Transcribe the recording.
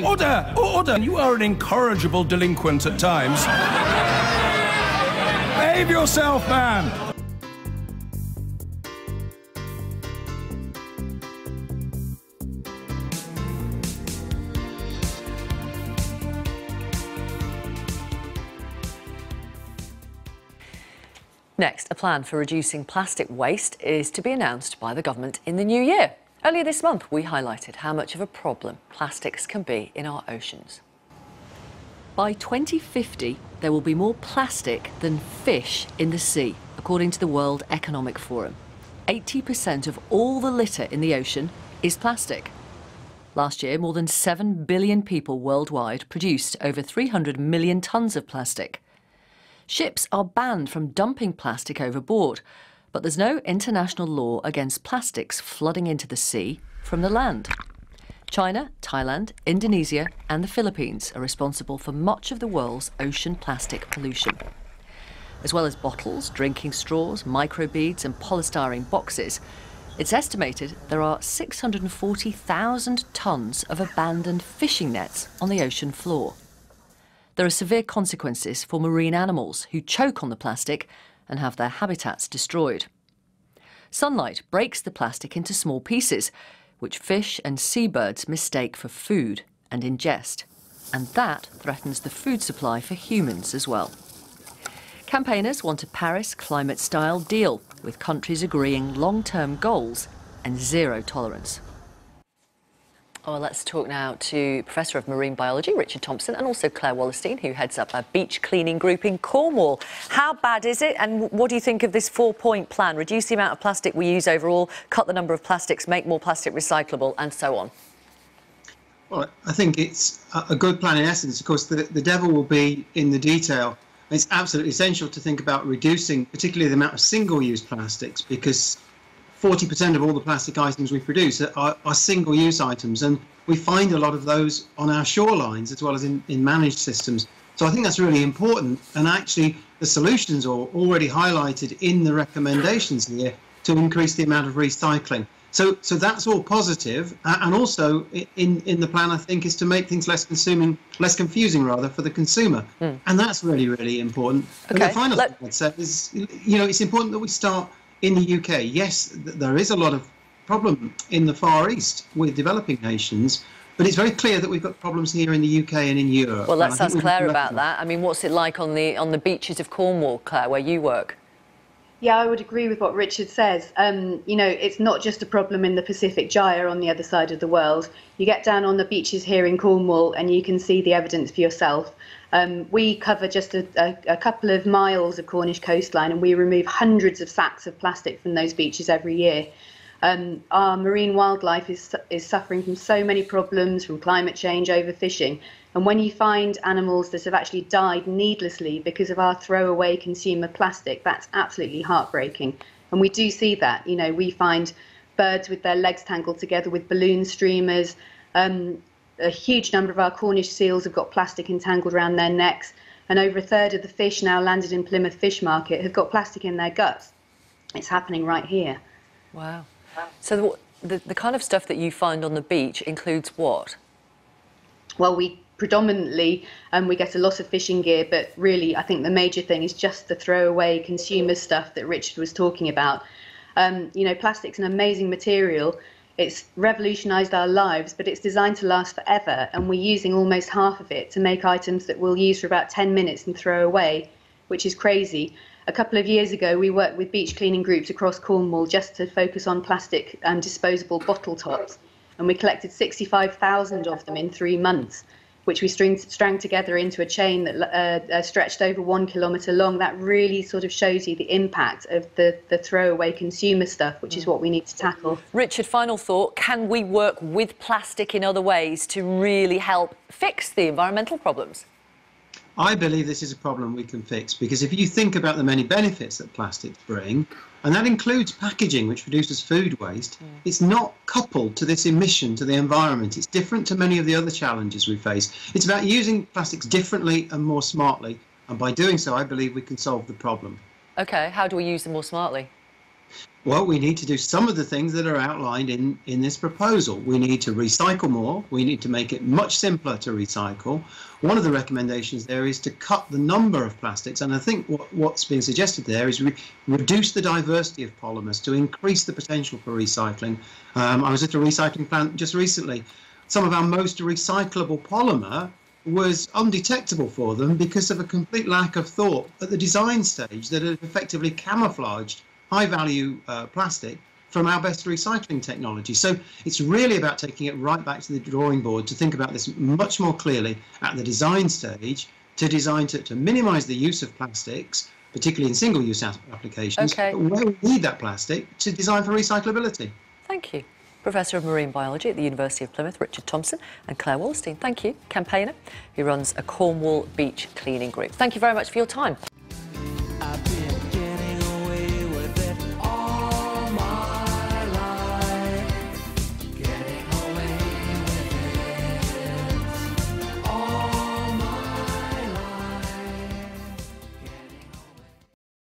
Order! Order! You are an incorrigible delinquent at times. Behave yourself, man! Next, a plan for reducing plastic waste is to be announced by the government in the new year. Earlier this month, we highlighted how much of a problem plastics can be in our oceans. By 2050, there will be more plastic than fish in the sea, according to the World Economic Forum. 80% of all the litter in the ocean is plastic. Last year, more than 7 billion people worldwide produced over 300 million tonnes of plastic. Ships are banned from dumping plastic overboard, but there's no international law against plastics flooding into the sea from the land. China, Thailand, Indonesia and the Philippines are responsible for much of the world's ocean plastic pollution. As well as bottles, drinking straws, microbeads and polystyrene boxes, it's estimated there are 640,000 tonnes of abandoned fishing nets on the ocean floor. There are severe consequences for marine animals who choke on the plastic and have their habitats destroyed. Sunlight breaks the plastic into small pieces, which fish and seabirds mistake for food and ingest. And that threatens the food supply for humans as well. Campaigners want a Paris climate-style deal, with countries agreeing long-term goals and zero tolerance. Oh, well, let's talk now to Professor of Marine Biology, Richard Thompson, and also Claire Wallerstein, who heads up a beach cleaning group in Cornwall. How bad is it, and what do you think of this 4-point plan? Reduce the amount of plastic we use overall, cut the number of plastics, make more plastic recyclable, and so on. Well, I think it's a good plan in essence. Of course, the devil will be in the detail. It's absolutely essential to think about reducing, particularly the amount of single-use plastics, because 40% of all the plastic items we produce are single-use items, and we find a lot of those on our shorelines as well as in managed systems. So I think that's really important, and actually the solutions are already highlighted in the recommendations here to increase the amount of recycling. So that's all positive, and also in the plan, I think, is to make things less confusing rather for the consumer, and that's really, really important. Okay. And the final thing I'd say is, it's important that we start in the UK. Yes, there is a lot of problem in the Far East with developing nations, but it's very clear that we've got problems here in the UK and in Europe. Well, let's ask Claire about that. I mean, what's it like on the beaches of Cornwall, Claire, where you work? Yeah, I would agree with what Richard says. It's not just a problem in the Pacific Gyre on the other side of the world. You get down on the beaches here in Cornwall and you can see the evidence for yourself. We cover just a couple of miles of Cornish coastline, and we remove hundreds of sacks of plastic from those beaches every year. Our marine wildlife is suffering from so many problems, from climate change, overfishing. And when you find animals that have actually died needlessly because of our throwaway consumer plastic, that's absolutely heartbreaking. And we do see that. We find birds with their legs tangled together with balloon streamers. A huge number of our Cornish seals have got plastic entangled around their necks, and over a third of the fish now landed in Plymouth Fish Market have got plastic in their guts. It's happening right here. Wow. So the kind of stuff that you find on the beach includes what? Well, we predominantly, we get a lot of fishing gear, but really I think the major thing is just the throwaway consumer stuff that Richard was talking about. Plastic's an amazing material. It's revolutionised our lives, but it's designed to last forever, and we're using almost half of it to make items that we'll use for about 10 minutes and throw away, which is crazy. A couple of years ago, we worked with beach cleaning groups across Cornwall just to focus on plastic and disposable bottle tops, and we collected 65,000 of them in 3 months, which we strung together into a chain that stretched over 1 kilometre long. That really sort of shows you the impact of the throwaway consumer stuff, which is what we need to tackle. Richard, final thought, can we work with plastic in other ways to really help fix the environmental problems? I believe this is a problem we can fix, because if you think about the many benefits that plastics bring, and that includes packaging, which reduces food waste, it's not coupled to this emission to the environment. It's different to many of the other challenges we face. It's about using plastics differently and more smartly, and by doing so, I believe we can solve the problem. OK, how do we use them more smartly? Well, we need to do some of the things that are outlined in this proposal. We need to recycle more. We need to make it much simpler to recycle. One of the recommendations there is to cut the number of plastics. And I think what's being suggested there is reduce the diversity of polymers to increase the potential for recycling. I was at a recycling plant just recently. Some of our most recyclable polymer was undetectable for them because of a complete lack of thought at the design stage that had effectively camouflaged high-value plastic from our best recycling technology. So it's really about taking it right back to the drawing board to think about this much more clearly at the design stage, to minimise the use of plastics, particularly in single-use applications, Okay. but where we need that plastic to design for recyclability. Thank you. Professor of Marine Biology at the University of Plymouth, Richard Thompson, and Claire Wallerstein, thank you, campaigner who runs a Cornwall beach cleaning group. Thank you very much for your time.